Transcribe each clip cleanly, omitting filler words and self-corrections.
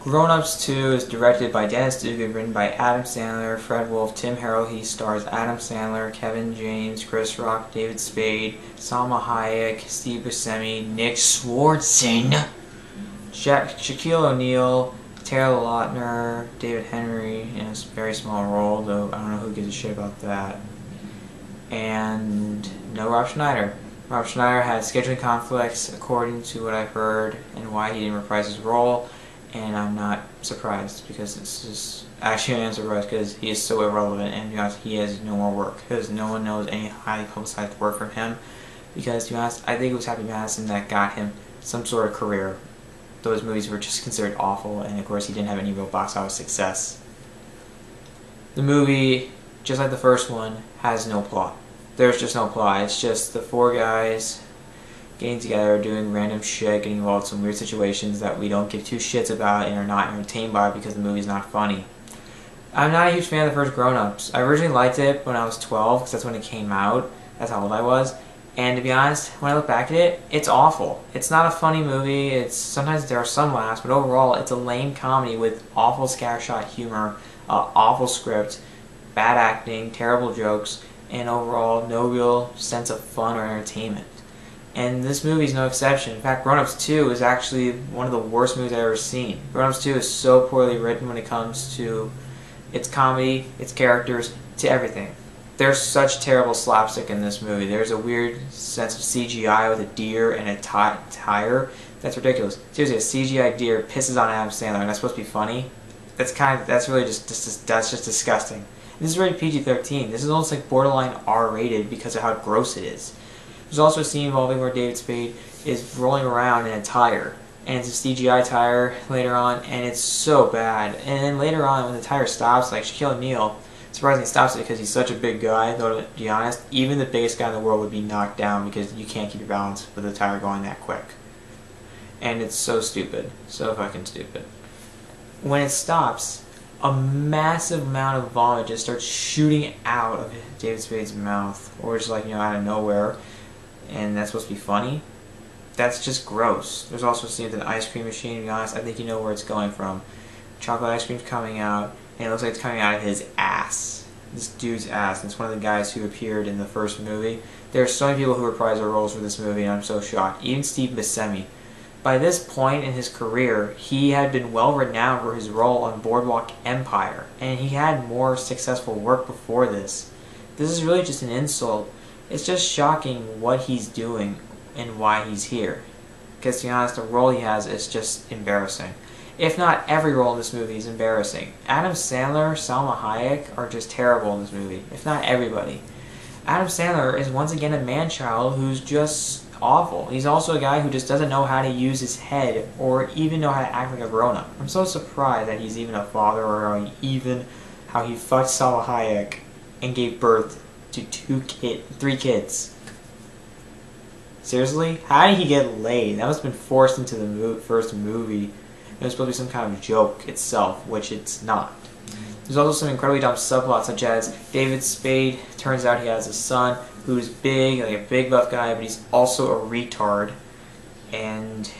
Grown Ups 2 is directed by Dennis Dugan, written by Adam Sandler, Fred Wolf, Tim Harrell. He stars Adam Sandler, Kevin James, Chris Rock, David Spade, Salma Hayek, Steve Buscemi, Nick Swardson, Shaquille O'Neal, Taylor Lautner, David Henry in a very small role, though I don't know who gives a shit about that. And no Rob Schneider. Rob Schneider had scheduling conflicts, according to what I've heard, and why he didn't reprise his role. And I'm not surprised, because it's just actually I'm surprised because he is so irrelevant, and to be honest, he has no more work because no one knows any highly publicized work from him. Because to be honest, I think it was Happy Madison that got him some sort of career. Those movies were just considered awful, and of course he didn't have any real box office success. The movie, just like the first one, has no plot. There's just no plot. It's just the four guys getting together, doing random shit, getting involved in some weird situations that we don't give two shits about and are not entertained by because the movie's not funny. I'm not a huge fan of the first Grown Ups. I originally liked it when I was 12 because that's when it came out. That's how old I was. And to be honest, when I look back at it, it's awful. It's not a funny movie. Sometimes there are some laughs, but overall it's a lame comedy with awful scattershot humor, awful script, bad acting, terrible jokes, and overall no real sense of fun or entertainment. And this movie is no exception. In fact, Grown Ups 2 is actually one of the worst movies I've ever seen. Grown Ups 2 is so poorly written when it comes to its comedy, its characters, to everything. There's such terrible slapstick in this movie. There's a weird sense of CGI with a deer and a tire. That's ridiculous. Seriously, a CGI deer pisses on Adam Sandler, and that's supposed to be funny? That's really just disgusting. This is rated PG-13. This is almost like borderline R-rated because of how gross it is. There's also a scene involving where David Spade is rolling around in a tire, and it's a CGI tire later on, and it's so bad. And then later on, when the tire stops, like Shaquille O'Neal, surprisingly stops it because he's such a big guy, though to be honest, even the biggest guy in the world would be knocked down because you can't keep your balance with the tire going that quick. And it's so stupid. So fucking stupid. When it stops, a massive amount of vomit just starts shooting out of David Spade's mouth, or just like, out of nowhere. And that's supposed to be funny. That's just gross. There's also a scene with an ice cream machine. To be honest, I think you know where it's going from. Chocolate ice cream's coming out, and it looks like it's coming out of his ass. This dude's ass. And it's one of the guys who appeared in the first movie. There are so many people who reprise their roles for this movie, and I'm so shocked. Even Steve Buscemi. By this point in his career, he had been well renowned for his role on Boardwalk Empire, and he had more successful work before this. This is really just an insult. It's just shocking what he's doing and why he's here. Because to be honest, the role he has is just embarrassing. If not, every role in this movie is embarrassing. Adam Sandler, Salma Hayek are just terrible in this movie. If not everybody. Adam Sandler is once again a man-child who's just awful. He's also a guy who just doesn't know how to use his head or even know how to act like a grown-up. I'm so surprised that he's even a father, or how he fucked Salma Hayek and gave birth to 3 kids. Seriously? How did he get laid? That must have been forced into the first movie. It was supposed to be some kind of joke itself, which it's not. There's also some incredibly dumb subplots, such as David Spade, turns out he has a son who's big, like a big buff guy, but he's also a retard, and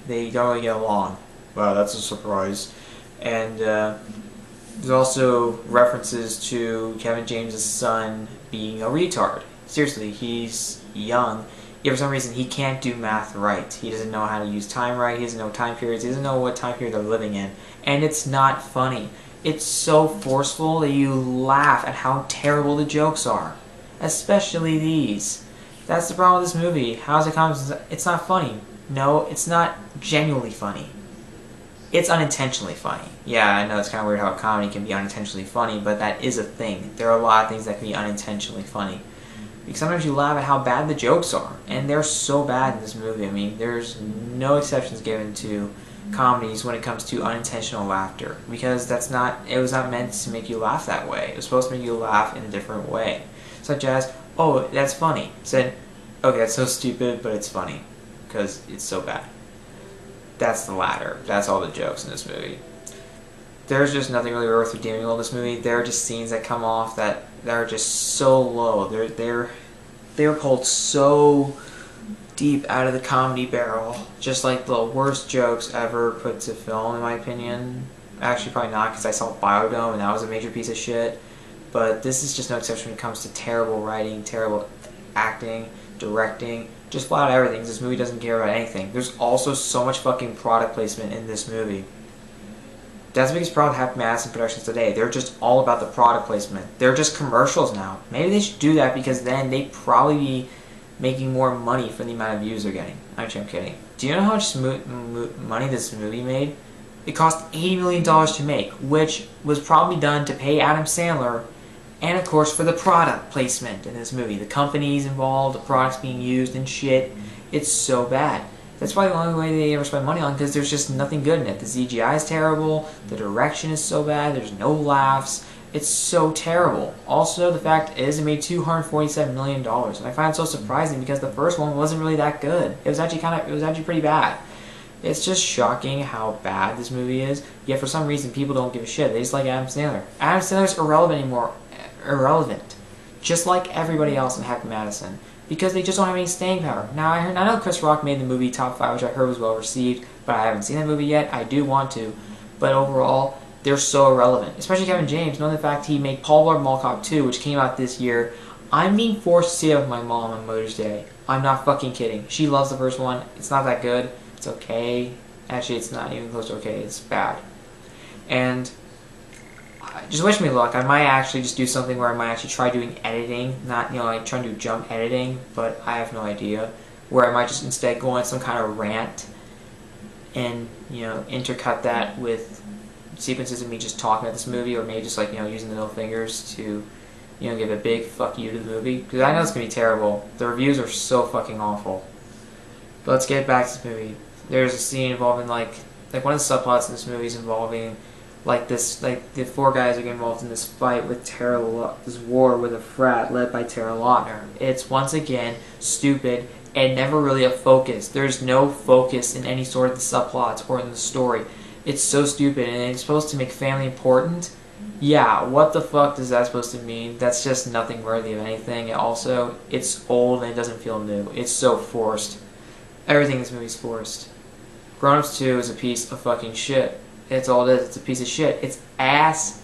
they don't really get along. Wow, that's a surprise. And there's also references to Kevin James' son being a retard. Seriously, he's young, yet for some reason he can't do math right. He doesn't know how to use time right, he doesn't know time periods, he doesn't know what time period they're living in. And it's not funny. It's so forceful that you laugh at how terrible the jokes are. Especially these. That's the problem with this movie. How's it come? It's not funny. No, it's not genuinely funny. It's unintentionally funny. Yeah, I know it's kind of weird how a comedy can be unintentionally funny, but that is a thing. There are a lot of things that can be unintentionally funny. Because sometimes you laugh at how bad the jokes are, and they're so bad in this movie. I mean, there's no exceptions given to comedies when it comes to unintentional laughter, because it was not meant to make you laugh that way. It was supposed to make you laugh in a different way. Such as, oh, that's funny. Said, okay, that's so stupid, but it's funny, because it's so bad. That's the latter. That's all the jokes in this movie. There's just nothing really worth redeeming about this movie. There are just scenes that come off that are just so low. They're pulled so deep out of the comedy barrel. Just like the worst jokes ever put to film, in my opinion. Actually, probably not, because I saw Biodome and that was a major piece of shit. But this is just no exception when it comes to terrible writing, terrible acting, directing, just flat out everything. This movie doesn't care about anything. There's also so much fucking product placement in this movie. That's the biggest problem with Happy Madison Productions today. They're just all about the product placement. They're just commercials now. Maybe they should do that, because then they'd probably be making more money for the amount of views they're getting. Actually, I'm kidding. Do you know how much money this movie made? It cost $80 million to make, which was probably done to pay Adam Sandler, and of course for the product placement in this movie. The companies involved, the products being used and shit. It's so bad. That's probably the only way they ever spend money on, because there's just nothing good in it. The CGI is terrible, the direction is so bad, there's no laughs. It's so terrible. Also, the fact is, it made $247 million, and I find it so surprising because the first one wasn't really that good. It was actually pretty bad. It's just shocking how bad this movie is, yet for some reason people don't give a shit. They just like Adam Sandler. Adam Sandler's irrelevant anymore. Irrelevant. Just like everybody else in Happy Madison. Because they just don't have any staying power. Now, I know Chris Rock made the movie Top 5, which I heard was well received, but I haven't seen that movie yet. I do want to. But overall, they're so irrelevant. Especially Kevin James, knowing the fact he made Paul Blart Mall Cop 2, which came out this year. I'm being forced to see it with my mom on Mother's Day. I'm not fucking kidding. She loves the first one. It's not that good. It's okay. Actually, it's not even close to okay. It's bad. And just wish me luck. I might actually just do something where I might actually try doing editing, not, like trying to do jump editing, but I have no idea. Where I might just instead go on some kind of rant and, intercut that with sequences of me just talking about this movie, or maybe just using the middle fingers to, give a big fuck you to the movie. Because I know it's going to be terrible. The reviews are so fucking awful. But let's get back to this movie. There's a scene involving, like one of the subplots in this movie is involving the four guys are getting involved in this fight with this war with a frat led by Tara Lautner. It's once again stupid and never really a focus. There's no focus in any sort of the subplots or in the story. It's so stupid, and it's supposed to make family important. Yeah, what the fuck is that supposed to mean? That's just nothing worthy of anything. Also, it's old and it doesn't feel new. It's so forced. Everything in this movie is forced. Grown Ups 2 is a piece of fucking shit. It's all it is. It's a piece of shit. It's ass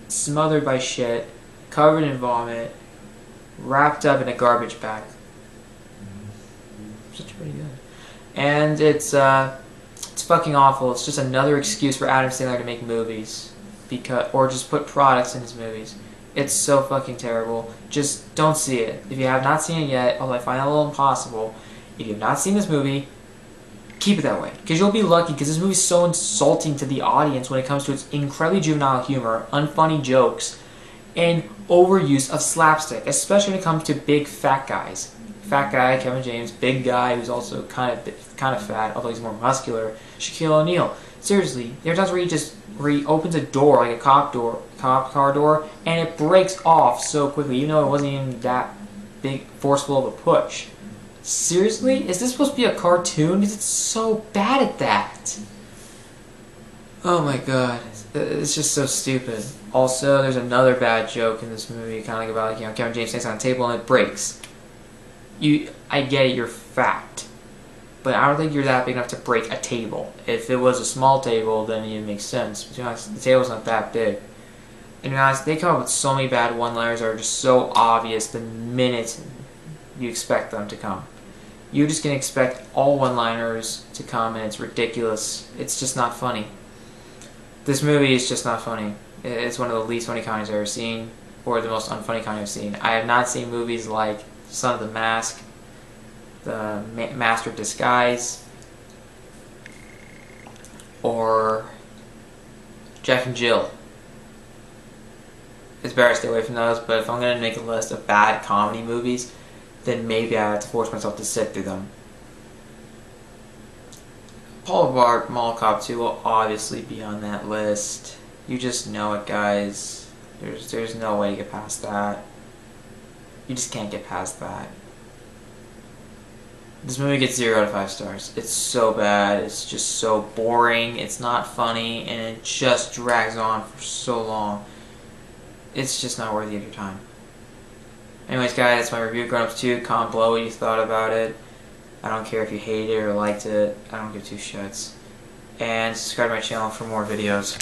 smothered by shit, covered in vomit, wrapped up in a garbage bag. Such pretty good. And it's fucking awful. It's just another excuse for Adam Sandler to make movies, or just put products in his movies. It's so fucking terrible. Just don't see it. If you have not seen it yet, although I find that a little impossible, if you have not seen this movie, keep it that way, because you'll be lucky, because this movie is so insulting to the audience when it comes to its incredibly juvenile humor, unfunny jokes, and overuse of slapstick, especially when it comes to big fat guys. Fat guy, Kevin James, big guy who's also kind of fat, although he's more muscular, Shaquille O'Neal. Seriously, there are times where he opens a door, like a cop car door, and it breaks off so quickly, even though it wasn't even that big, forceful of a push. Seriously? Is this supposed to be a cartoon? Because it's so bad at that. Oh my god. It's just so stupid. Also, there's another bad joke in this movie, kind of like about, Kevin James stands on a table and it breaks. I get it, you're fat. But I don't think you're that big enough to break a table. If it was a small table, then it makes sense. But the table's not that big. And to be honest, they come up with so many bad one-liners that are just so obvious the minute you expect them to come. You're just going to expect all one-liners to come, and it's ridiculous. It's just not funny. This movie is just not funny. It's one of the least funny comedies I've ever seen, or the most unfunny comedy I've seen. I have not seen movies like Son of the Mask, The Master of Disguise, or Jack and Jill. It's better to stay away from those, but if I'm going to make a list of bad comedy movies, then maybe I have to force myself to sit through them. Paul Blart Mall Cop 2 will obviously be on that list. You just know it, guys. There's no way to get past that. You just can't get past that. This movie gets 0 out of 5 stars. It's so bad. It's just so boring. It's not funny, and it just drags on for so long. It's just not worthy of your time. Anyways guys, that's my review of Grown Ups 2. Comment below what you thought about it. I don't care if you hated it or liked it. I don't give two shits. And subscribe to my channel for more videos.